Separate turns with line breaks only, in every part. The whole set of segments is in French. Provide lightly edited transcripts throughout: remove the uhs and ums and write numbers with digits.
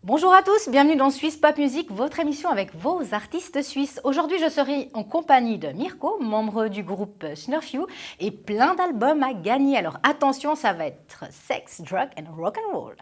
Bonjour à tous, bienvenue dans Suisse Pop Music, votre émission avec vos artistes suisses. Aujourd'hui, je serai en compagnie de Mirko, membre du groupe Snurf You, et plein d'albums à gagner. Alors attention, ça va être sex, drug and rock and roll.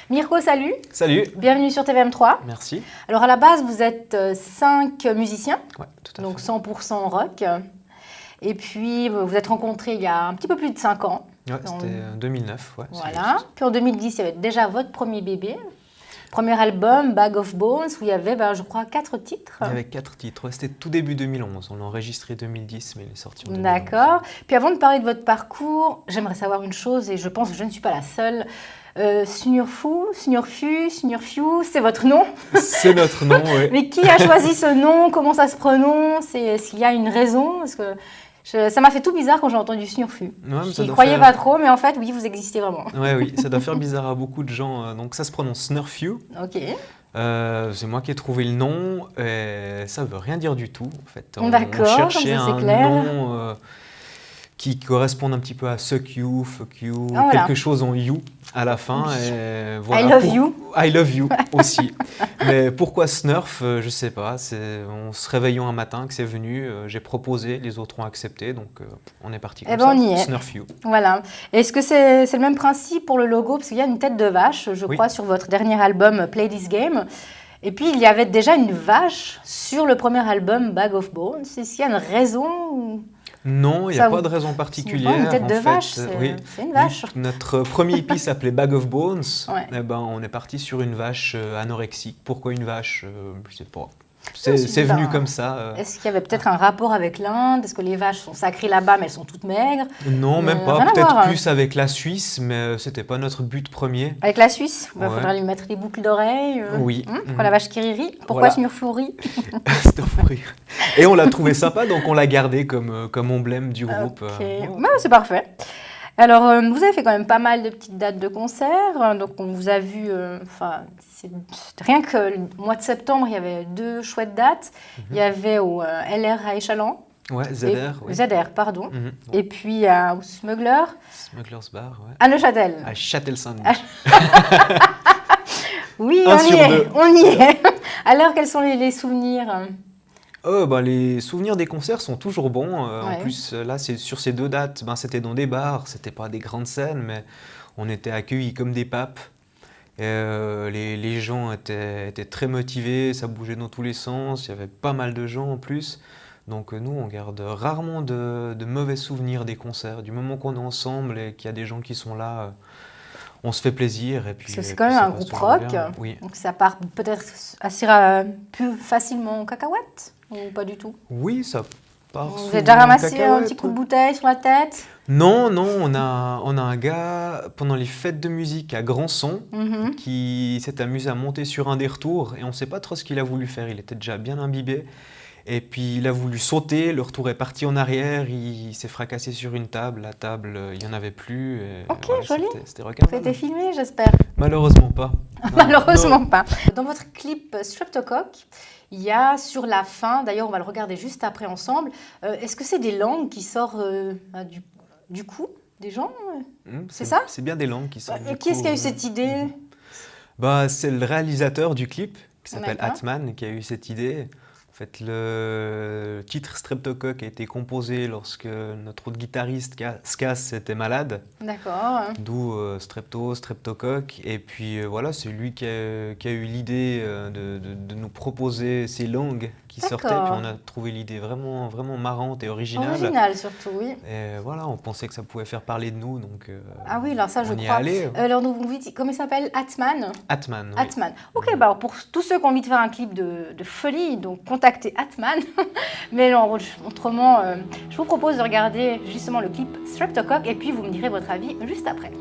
Mirko, salut.
Salut.
Bienvenue sur TVM3.
Merci.
Alors à la base, vous êtes 5 musiciens,
Ouais, tout à
donc
fait.
100% rock. Et puis vous vous êtes rencontrés il y a un petit peu plus de 5 ans.
Ouais, c'était 2009. Ouais, c'est
Voilà.
juste.
Puis en 2010, il y avait déjà votre premier bébé. Premier album, Bag of Bones, où il y avait, je crois, 4 titres.
Il y avait 4 titres. Ouais, c'était tout début 2011. On l'a enregistré 2010, mais il est sorti en 2011.
D'accord. Puis avant de parler de votre parcours, j'aimerais savoir une chose, et je pense que je ne suis pas la seule. Snurfu, c'est votre nom.
C'est notre nom, oui.
Mais qui a choisi ce nom? Comment ça se prononce? Est-ce qu'il y a une raison? Parce que ça m'a fait tout bizarre quand j'ai entendu Snurfu.
Ouais, mais
Je
ça
n'y
doit
croyais
faire-
pas trop, mais en fait, oui, vous existez vraiment.
Ouais, oui, ça doit faire bizarre à beaucoup de gens. Donc ça se prononce Snurf You.
Ok.
C'est moi qui ai trouvé le nom. Et ça veut rien dire du tout. En fait,
D'accord,
cherchait
comme ça, c'est
un
clair.
nom qui corresponde un petit peu à suck you, fuck you,
Ah, voilà.
quelque chose en you à la fin. Et voilà.
I love you.
I love you aussi. Mais pourquoi Snurf, je sais pas. C'est en se réveillant un matin que c'est venu. J'ai proposé, les autres ont accepté, donc on est parti comme
Eh ben,
ça.
on y est.
Snurf you.
Voilà. Est-ce que c'est le même principe pour le logo? Parce qu'il y a une tête de vache, je
Oui.
crois, sur votre dernier album Play This Game. Et puis, il y avait déjà une vache sur le premier album Bag of Bones. Est-ce qu'il y a une raison ou-
Non, il n'y
Ça
a
vous-
pas de raison
C'est
particulière.
pas une tête
en
de
fait.
vache,
Oui.
c'est une vache.
Vu que notre premier EP s'appelait Bag of Bones.
Ouais.
Eh ben, on est parti sur une vache anorexique. Pourquoi une vache? Je sais pas.
c'est
C'est venu
bizarre.
comme ça.
Est-ce qu'il y avait peut-être un rapport avec l'Inde? Est-ce que les vaches sont sacrées là-bas, mais elles sont toutes maigres?
Non, même pas.
rien à
Peut-être
voir, hein.
plus avec la Suisse, mais c'était pas notre but premier.
Avec la Suisse? Il
Ouais.
faudrait lui mettre des boucles d'oreilles.
Oui.
Pourquoi la vache qui rit? Pourquoi
Voilà.
Snurfu rit?
C'était horrible. Et on l'a trouvé sympa, donc on l'a gardé comme emblème du groupe.
Ok,
Voilà.
c'est parfait. Alors, vous avez fait quand même pas mal de petites dates de concerts. Donc, on vous a vu, rien que le mois de septembre, il y avait 2 chouettes dates. Il y avait au LR à Échalon.
Ouais,
Et-
ZR, oui.
ZR, pardon.
Mhm.
Et puis au Smuggler,
Smuggler's Bar, ouais.
à Neuchâtel.
À Châtel-Saint-Denis.
Oui,
Un
on y
sur
est,
deux.
on y est. Alors, quels sont les souvenirs?
Les souvenirs des concerts sont toujours bons.
Ouais.
En plus, là, c'est sur ces 2 dates, c'était dans des bars, c'était pas des grandes scènes, mais on était accueillis comme des papes. Et, les gens étaient très motivés, ça bougeait dans tous les sens, il y avait pas mal de gens en plus. Donc nous, on garde rarement de mauvais souvenirs des concerts. Du moment qu'on est ensemble et qu'il y a des gens qui sont là, on se fait plaisir. Et puis,
Parce que c'est
et
quand
puis
même
ça
un
passe
groupe
toujours
rock.
bien. Oui.
Donc, ça part peut-être assez plus facilement en cacahuète ou pas du tout?
Oui, ça part
Vous
souvent
avez déjà
en
ramassé un
cacahuète.
petit coup de bouteille sur la tête?
Non, on a un gars pendant les fêtes de musique à Grandson
Mhm.
qui s'est amusé à monter sur un des retours et on ne sait pas trop ce qu'il a voulu faire. Il était déjà bien imbibé et puis il a voulu sauter, le retour est parti en arrière, il s'est fracassé sur une table, la table il n'y en avait plus. Et
Ok, joli.
C'était
Ça a
rock'n'roll.
été filmé, j'espère.
Malheureusement pas. Non,
Malheureusement
non.
pas. Dans votre clip Streptocock, il y a sur la fin, d'ailleurs on va le regarder juste après ensemble, est-ce que c'est des langues qui sortent du cou des gens? C'est ça?
C'est bien des langues qui sortent. du
Qui est-ce qui a eu
coup,
cette idée?
C'est le réalisateur du clip qui s'appelle
D'accord.
Atman qui a eu cette idée. En fait, le titre Streptocoque a été composé lorsque notre autre guitariste Skas était malade,
D'accord.
d'où Streptocoque. Et puis voilà, c'est lui qui a eu l'idée de nous proposer ces langues qui sortaient. Puis
D'accord.
on a trouvé l'idée vraiment, vraiment marrante et originale.
Original surtout, oui.
Et voilà, on pensait que ça pouvait faire parler de nous, donc
Ah oui, alors ça je
on y est
crois.
allé.
Alors donc, vous dites, comment il s'appelle? Atman?
Atman, oui.
Atman. Ok, alors pour tous ceux qui ont envie de faire un clip de folie, donc contactez Atman. Mais non, autrement, je vous propose de regarder justement le clip Streptocock et puis vous me direz votre avis juste après.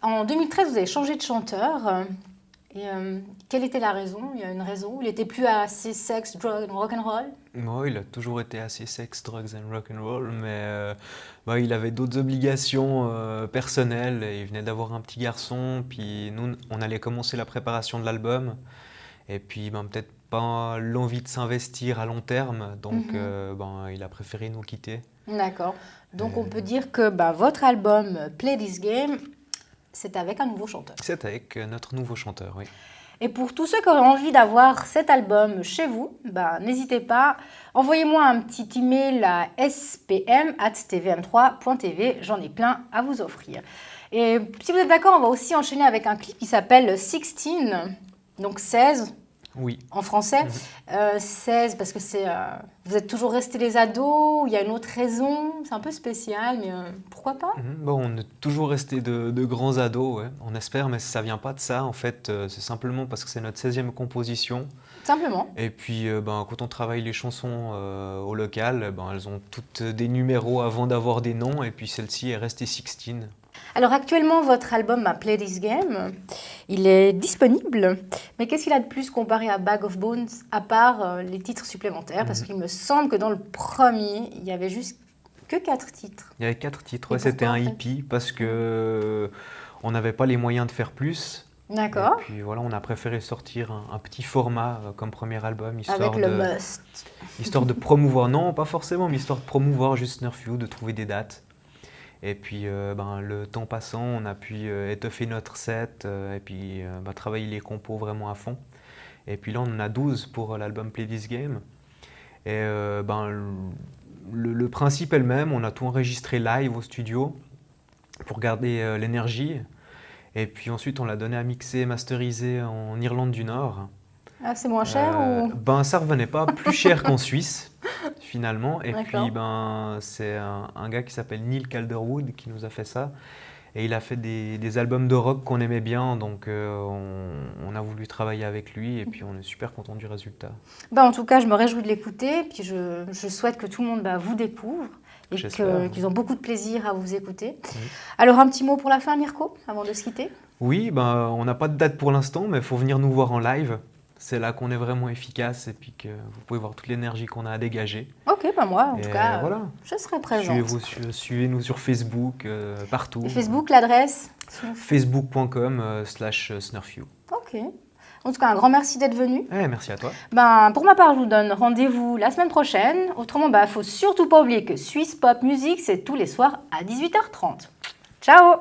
En 2013, vous avez changé de chanteur. Quelle était la raison? Il y a une raison? Il était plus assez sexe, drug, rock'n'roll?
Moi, il a toujours été assez sex, drugs and rock'n'roll, mais il avait d'autres obligations personnelles. Il venait d'avoir un petit garçon, puis nous, on allait commencer la préparation de l'album. Et puis, peut-être pas l'envie de s'investir à long terme, donc il a préféré nous quitter.
D'accord. Donc, on peut dire que votre album Play This Game, c'est avec un nouveau chanteur.
C'est avec notre nouveau chanteur, oui.
Et pour tous ceux qui auraient envie d'avoir cet album chez vous, n'hésitez pas, envoyez-moi un petit email à spm@tvm3.tv, j'en ai plein à vous offrir. Et si vous êtes d'accord, on va aussi enchaîner avec un clip qui s'appelle 16, donc 16.
Oui.
En français, 16 parce que vous êtes toujours restés les ados, il y a une autre raison, c'est un peu spécial, mais pourquoi pas?
On est toujours restés de grands ados, ouais, on espère, mais ça vient pas de ça, en fait, c'est simplement parce que c'est notre 16e composition.
Simplement.
Et puis, quand on travaille les chansons au local, elles ont toutes des numéros avant d'avoir des noms, et puis celle-ci est restée 16.
Alors actuellement, votre album Play This Game, il est disponible. Mais qu'est-ce qu'il a de plus comparé à Bag of Bones, à part les titres supplémentaires? Parce qu'il me semble que dans le premier, il y avait juste que 4 titres.
Il y avait 4 titres, ouais, c'était un hippie, parce que on n'avait pas les moyens de faire plus.
D'accord.
Et puis voilà, on a préféré sortir un petit format comme premier album,
Avec le must.
Histoire de promouvoir, non pas forcément, mais histoire de promouvoir juste Snurfio, de trouver des dates. Et puis, le temps passant, on a pu étoffer notre set et puis travailler les compos vraiment à fond. Et puis là, on en a 12 pour l'album Play This Game. Et le principe est le même, on a tout enregistré live au studio pour garder l'énergie. Et puis ensuite, on l'a donné à mixer et masteriser en Irlande du Nord.
Ah, c'est moins cher ou...
Ça revenait pas plus cher qu'en Suisse, finalement. Et puis,
D'accord.
c'est un gars qui s'appelle Neil Calderwood qui nous a fait ça. Et il a fait des albums de rock qu'on aimait bien, donc on a voulu travailler avec lui et puis on est super content du résultat.
En tout cas, je me réjouis de l'écouter, puis je souhaite que tout le monde vous découvre et qu'ils ont beaucoup de plaisir à vous écouter. Oui. Alors, un petit mot pour la fin, Mirko, avant de se quitter?
Oui, on n'a pas de date pour l'instant, mais il faut venir nous voir en live. C'est là qu'on est vraiment efficace et puis que vous pouvez voir toute l'énergie qu'on a à dégager.
Ok, moi, en tout cas, voilà. Je serai présente.
Suivez-nous sur Facebook, partout.
Et Facebook, l'adresse?
facebook.com/Snurfio.
Ok. En tout cas, un grand merci d'être venu.
Merci à toi.
Pour ma part, je vous donne rendez-vous la semaine prochaine. Autrement, il ne faut surtout pas oublier que Swiss Pop Music, c'est tous les soirs à 18h30. Ciao!